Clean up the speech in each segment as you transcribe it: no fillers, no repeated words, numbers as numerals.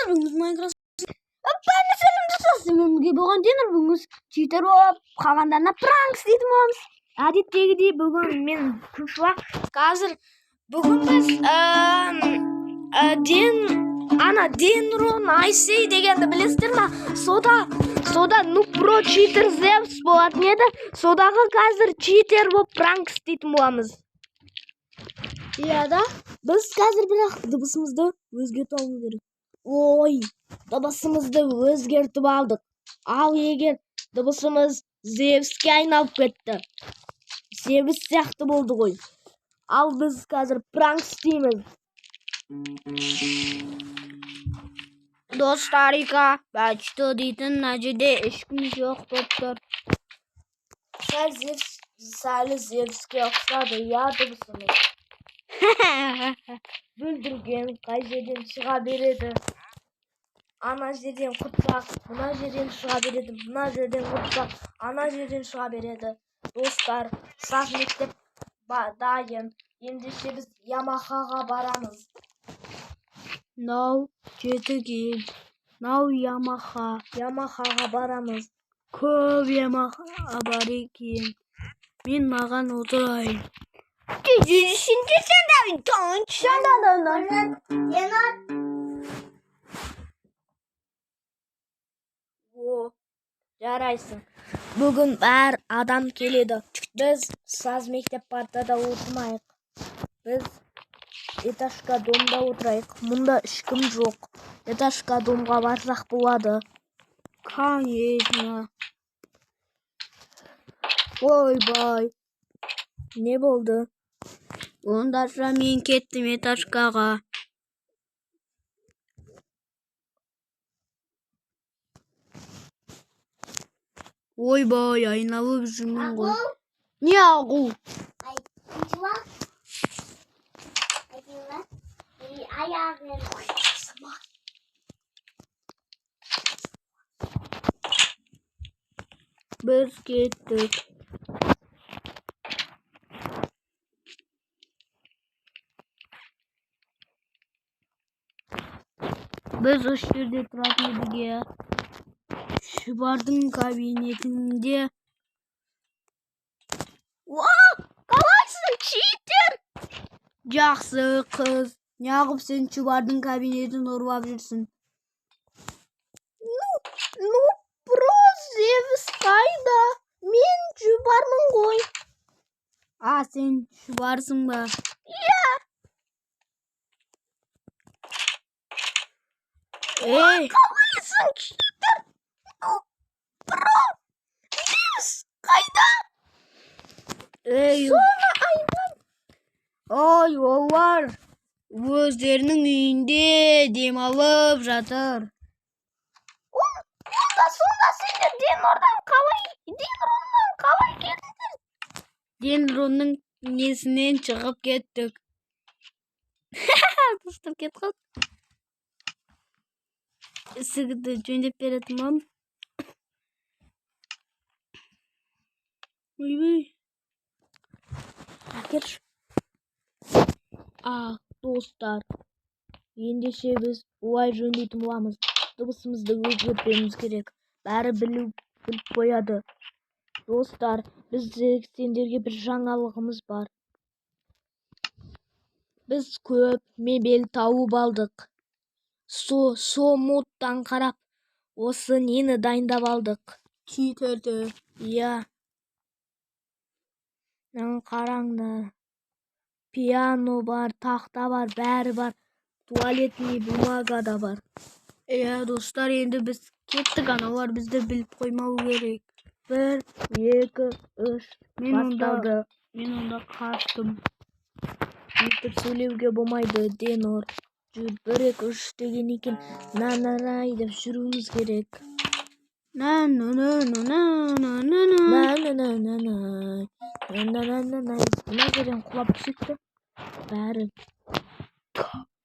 Denir Minecraft. Ben de senin tasarımım gibi olan denir bunuz. Cheater olup kalanlarına pranks dedim oğlum. Adetdeki bugün men kuşva. Hazır bugün biz Denron IC degende bilesizdir mi? Soda Noob Pro Cheater Zeus bolатын еді. Sodaga hazır cheater болып pranks dedim oğlumuz. Ya da biz hazır бірақ dыбысымызды өзгертуіміз керек. Ой, dыбысымызды өзгертіп алдық. Ал егер dыбысымыз Zeus'ке айналып кетті. Zeus сияқты болды ғой. Ал біз қазір prank істейміз. Dostlarika, başta deydin Naci'de eşkim yok doktor. Sen Zeus'ke yoksa da ya dыбысымыз. Бүлдірген қай жерден шыға береді. Ана жерден құртсақ, мына жерден шыға береді. Мына жерден құртсақ, ана жерден шыға береді. Достар, саз мектеп дайын. Ендеше біз Ямахаға барамыз. Нау жетіген. Нау Ямахаға барамыз. Көп Ямаха бар екен. Мен маған отырайын. Şimdi sen de tonç жарайсың. Бүгін бар адам келеді. Біз саз мектеп партада отырмайық. Біз этажка домда отырайық. Мұнда ешкім жоқ. Этажка домға барсақ болады. Конечно. Ойбай. Не болды? Ондаша мен кеттім этажкаға. Ойбай, айналып жүрмін ғой. Не ағу? Біз кеттік. Biz o жерде тұратын едіге. Шұбардың кабинетінде. Қалайсың, читер? Жақсы қыз. Неғып сен Шұбардың кабинетін ұрып жүрсің? Ну, Zeus қайда? Мен Шұбармын ғой. Сен Шұбарсың ба? Иә. Қалайсың, читер? Бро, Zeus қайда? Соны айдан. Ой, олар өздерінің үйінде демалып жатыр. Сонда сендер Денроннан қалай келдіңдер? Денронның несінен шығып кеттік. Достар кет қалды. Сігіді жөндеп беретін мам. Ойбай. Әкерші. Достар. Ендеше біз олай жөндейтін боламыз. Дыбысымызды өзгертпеуіміз керек. Бәрі біліп қояды. Достар, біз сендерге бір жаңалығымыз бар. Біз көп мебель тауып алдық. Модтан қарап, осы нені дайындап алдық. Читерді. Иә. Қараңдар. Пиано бар, тақта бар, бәрі бар. Туалетный бумага да бар. Достар, енді біз кеттік, аналар бізді біліп қоймау керек. 1, 2, 3 басталды. Мен онда қаштым. Ертіп сөйлеуге болмайды, Денор. 1, 2, 3 деген екен. На-на-най деп жүруіміз керек. На-на-на-на-на-на-на-на-на-на-на-на-на-на-на. Мына жерден құлап түсікті. Бәрі.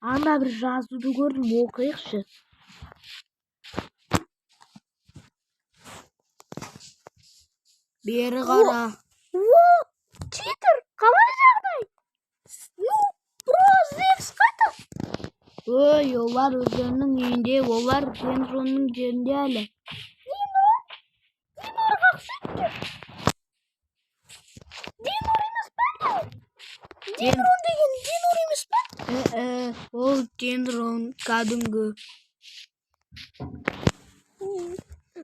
Анда бір жазуды көрдім, оқиықшы. Бері қара. Читер, қалай жағдай? Ну, Zeus қайда? Oy, onlar özlerinin yerinde, onlar Denron'un yerinde hala. Dinor kapsıttı. Dinor'imiz ben. Denron degen Dinor'imiz ben. O Denron kadıngu.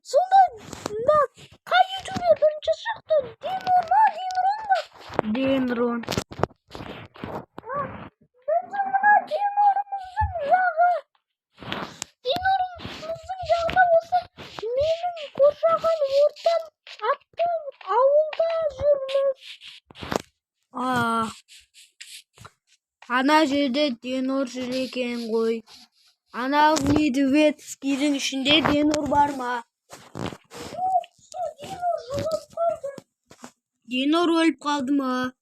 Sonra kay YouTube'a birinci çıktı. Denron mu? Denron. Dinor'umuzun yanında olsa benim koşakan ortam attım avulda жүрміз. Ана жерде Денор жүр екен ғой. Ана Медведскийдің ішінде Денор бар ма? Денор өліп қалды ма?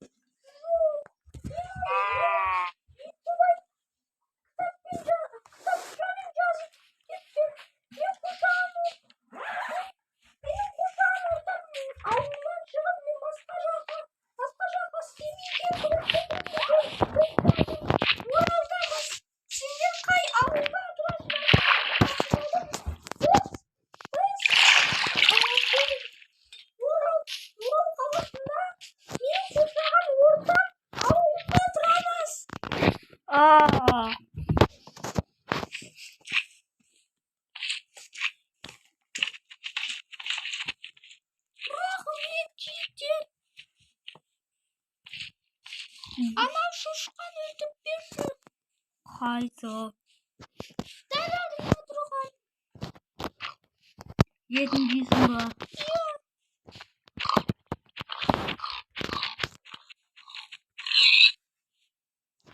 Ana şuşkan öldüm bir şu. Hayda. Derhal durgan. 7. sıra.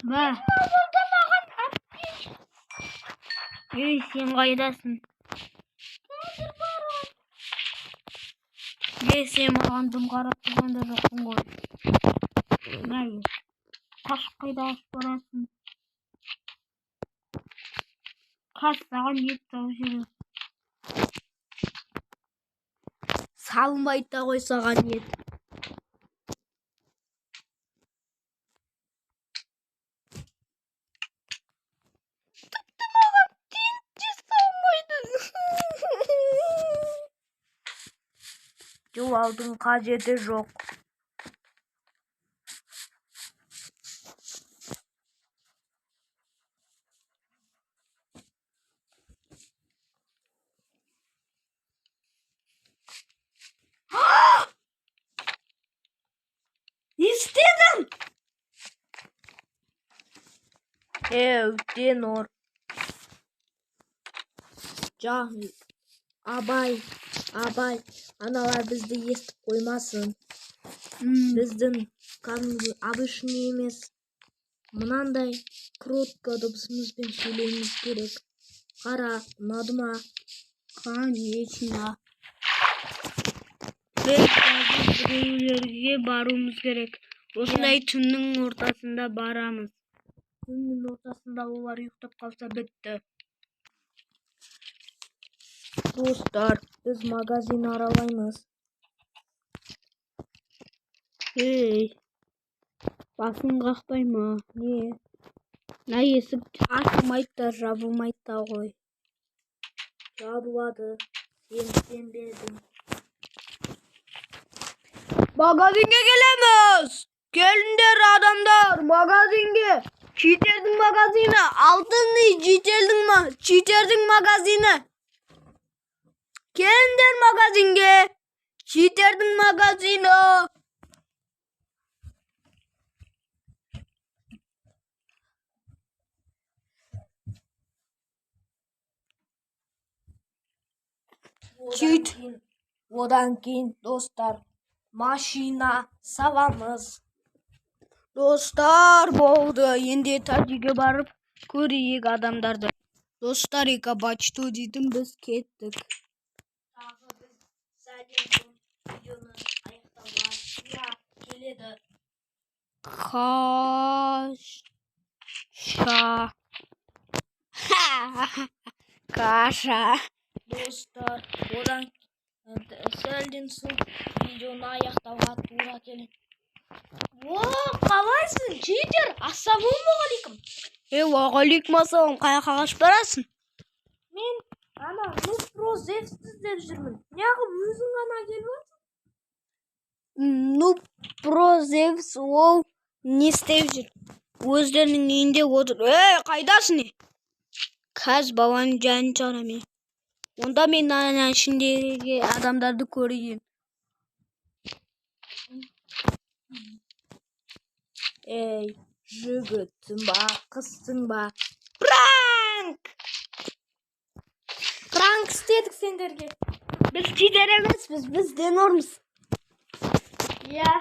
Ve. Ey sen kaydasın. Ey sen marandım karap durganda жоқпын ғой. Ne? Kaç kayda asparasın. Kaç sağın yet tavşırı. Salmaydı da koy sağın yet. Cevabın kacede yok. İstedim. Denor. Cahil. Abay. Analar bizde естіп koymasın. Біздің кәдімгі обычный емес. Мынандай кротко дыбысымызбен сөйлеуіміз керек. Қара, ұнады ма? Конечно. Biz біреулерге баруымыз керек. Осындай түннің ортасында барамыз. Түннің ортасында олар ұйықтап қалса бітті. Dostlar, biz magazin aralаймыз. Hey, басын қақпай ма? Не? Мына есік ашылмайды да, жабылмайды да ғой. Жабылады. Сен бердің. Magazinге келеміз. Келіңдер адамдар, magazinге. Читердің магазины. Алтын читердің магазины. Келіңдер magazinге. Читердің магазины. Одан кейін достар, машина сабамыз. Dostlar болды. Енді тәжіге барып көрейік адамдарды. Dostlar, екабачту дейдім, біз кеттік. Тағы біз сәлем соң видеоны аяқтауға келеді. Каша. Dostlar, одан сәлден соң видеоны аяқтауға тура келеді. Қалайсың, читер? Ассалаумағалейкум. Vағалейкум ассалам, қаяққа қашып барасың? Мен ана Noob Pro Zevs іздеп жүрмін. Неғып өзің ғана келіп отырсың? Noob Pro Zevs ол не істеп жүр? Өздерінің үйінде отыр. Қайдасың? Қазір баланың жанын шығарамын. Онда мен ана ішіндегі адамдарды көрейін. Ей, жігітсің ба, қызсың ба? Пранк! Пранк істедік сендерге. Біз читер емеспіз, біз денормыз. Я.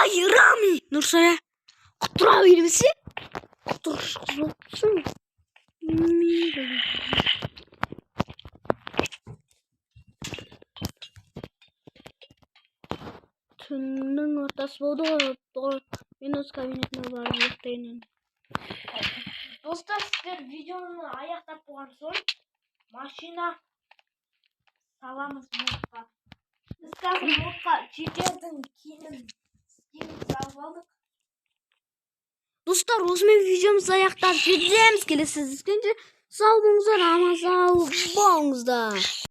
Ay Rami, Nursaya. Kutura verir misin? Kutursun. Tünün ortası oldu. Ben öz kabinetine varlıktayım. Dostlar, sizler videonu ayakta boğan son maşina salamız modka. Biz қазір modka читердің киімін салып алдық. Достар, осымен видеомызды аяқтап жеткіземіз. Келесі кездескенше сау болыңыздар, аман сау болыңыздар.